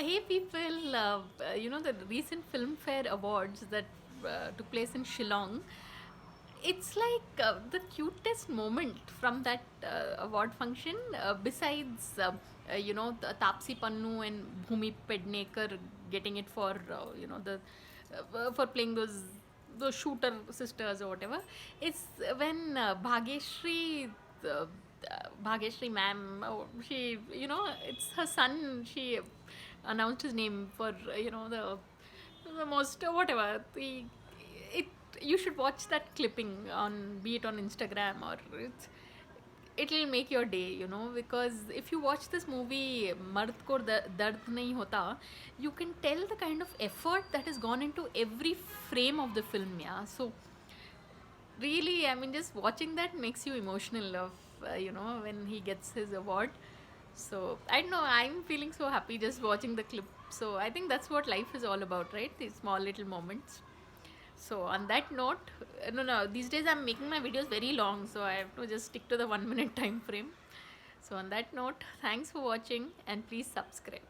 Hey people, the recent Filmfare Awards that took place in Shillong. It's like the cutest moment from that award function. Besides, Tapsi Pannu and Bhumi Pednekar getting it for for playing those shooter sisters or whatever. It's when Bhageshri ma'am, she, it's her son. She announced his name for the most whatever the it. You should watch that clipping on, be it on Instagram or it'll make your day, because if you watch this movie Mard ko dard nahi hota, you can tell the kind of effort that has gone into every frame of the film. Yeah, so really, I mean, just watching that makes you emotional of when he gets his award. So I don't know, I'm feeling so happy just watching the clip. So I think that's what life is all about, right? These small little moments. So on that note, no, these days I'm making my videos very long, so I have to just stick to the 1 minute time frame. So on that note, thanks for watching and please subscribe.